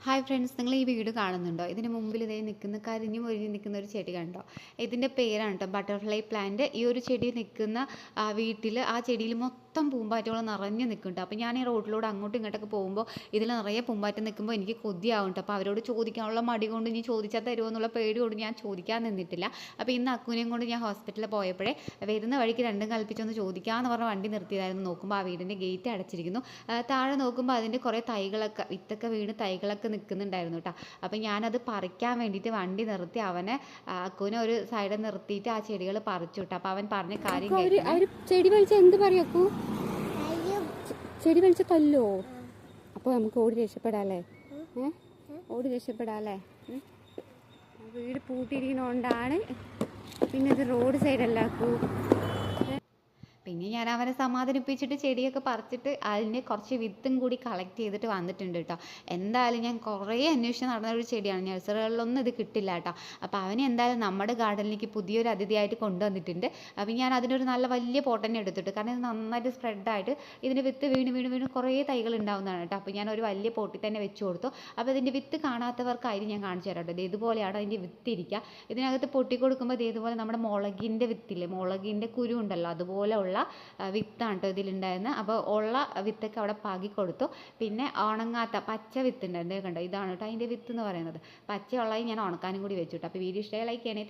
Hi friends, നിങ്ങൾ ഈ video കാണുന്നുണ്ടോ? ഇതിന് മുമ്പിൽ ഇതേ നിൽക്കുന്ന കരിഞ്ഞു മൊരിഞ്ഞ് നിൽക്കുന്ന ഒരു ചെടി കണ്ടോ? ഇതിൻ്റെ പേരാണ് കേട്ടോ ബട്ടർഫ്ലൈ പ്ലാന്റ്. ഈ ഒരു ചെടി നിൽക്കുന്ന വീട്ടിൽ ആ ചെടിയിൽ മൊത്തം പൂമ്പാറ്റകൾ നിറഞ്ഞു നിൽക്കുന്നുണ്ട്. അപ്പോൾ ഞാൻ ഈ റോഡിലൂടെ അങ്ങോട്ടും ഇങ്ങോട്ടൊക്കെ പോകുമ്പോൾ ഇതിൽ നിറയെ പൂമ്പാറ്റ നിൽക്കുമ്പോൾ എനിക്ക് കൊതിയാവും കേട്ടോ. അപ്പോൾ അവരോട് ചോദിക്കാനുള്ള മടി കൊണ്ട് ഇനി ചോദിച്ചാൽ തരുമോ എന്നുള്ള പേടി കൊണ്ട് ഞാൻ ചോദിക്കാൻ നിന്നിട്ടില്ല. അപ്പോൾ ഇന്ന് അക്കുനെയും കൊണ്ട് ഞാൻ ഹോസ്പിറ്റലിൽ പോയപ്പോഴേ വരുന്ന വഴിക്ക് രണ്ടും കൽപ്പിച്ചൊന്ന് ചോദിക്കാമെന്ന് പറഞ്ഞ വണ്ടി നിർത്തിയതായിരുന്നു. നോക്കുമ്പോൾ ആ വീടിൻ്റെ ഗേറ്റ് അടച്ചിരിക്കുന്നു. താഴെ നോക്കുമ്പോൾ അതിൻ്റെ കുറേ തൈകളൊക്കെ വിത്തൊക്കെ വീണ് തൈകളൊക്കെ നിൽക്കുന്നുണ്ടായിരുന്നു കേട്ടോ. അപ്പം ഞാനത് പറിക്കാൻ വേണ്ടിയിട്ട് വണ്ടി നിർത്തി അവനെ അക്കുവിനെ ഒരു സൈഡിൽ നിർത്തിയിട്ട് ആ ചെടികൾ പറിച്ചു വിട്ടു. അപ്പം അവൻ പറഞ്ഞ കാര്യം ചെടി വലിച്ച എന്ത് പറയൂ? ചെടി വലിച്ച തല്ലോ? അപ്പോൾ നമുക്ക് ഓടി രക്ഷപ്പെടാല്ലേ? ഓടി രക്ഷപ്പെടാല്ലേ? വീട് പൂട്ടിയിരിക്കുന്നതുകൊണ്ടാണ്. പിന്നെ ഇത് റോഡ് സൈഡല്ല അക്കു. പിന്നെ ഞാൻ അവനെ സമാധാനിപ്പിച്ചിട്ട് ചെടിയൊക്കെ പറിച്ചിട്ട് അതിൻ്റെ കുറച്ച് വിത്തും കൂടി കളക്ട് ചെയ്തിട്ട് വന്നിട്ടുണ്ട് കേട്ടോ. എന്തായാലും ഞാൻ കുറേ അന്വേഷിച്ച് നടന്നൊരു ചെടിയാണ്. നഴ്സറികളിലൊന്നും ഇത് കിട്ടില്ല കേട്ടോ. അപ്പോൾ അവനെ എന്തായാലും നമ്മുടെ ഗാർഡനിലേക്ക് പുതിയൊരു അതിഥിയായിട്ട് കൊണ്ടുവന്നിട്ടുണ്ട്. അപ്പോൾ ഞാൻ അതിനൊരു നല്ല വലിയ പോട്ട് തന്നെ എടുത്തിട്ട്, കാരണം ഇത് നന്നായിട്ട് സ്പ്രെഡായിട്ട് ഇതിൻ്റെ വിത്ത് വീണ് വീണ് വീണ് കുറേ തൈകൾ ഉണ്ടാവുന്നതാണ് കേട്ടോ. അപ്പോൾ ഞാൻ ഒരു വലിയ പോട്ടിൽ തന്നെ വെച്ച് കൊടുത്തു. അപ്പോൾ ഇതിൻ്റെ വിത്ത് കാണാത്തവർക്കായിട്ട് ഞാൻ കാണിച്ചു തരാം കേട്ടോ. ഇത് ഇതുപോലെയാണ് അതിൻ്റെ വിത്ത് ഇരിക്കുക. ഇതിനകത്ത് പൊട്ടി കൊടുക്കുമ്പോൾ ഇതുപോലെ നമ്മുടെ മുളകിൻ്റെ വിത്തില്ലേ, മുളകിൻ്റെ കുരു ഉണ്ടല്ലോ, അതുപോലെ ഉള്ള വിത്താണ് കേട്ടോ ഇതിലുണ്ടായിരുന്നത്. അപ്പോൾ ഉള്ള വിത്തൊക്കെ അവിടെ പാകി കൊടുത്തു. പിന്നെ ഉണങ്ങാത്ത പച്ച വിത്ത് ഉണ്ടായിരുന്നു കണ്ടോ, ഇതാണ് കേട്ടോ അതിൻ്റെ വിത്ത് എന്ന് പറയുന്നത്. പച്ചയുള്ളത് ഞാൻ ഉണക്കാനും കൂടി വെച്ചു കേട്ടോ. അപ്പോൾ വീഡിയോ ഇഷ്ടമായി ലൈക്ക് ചെയ്യണേ.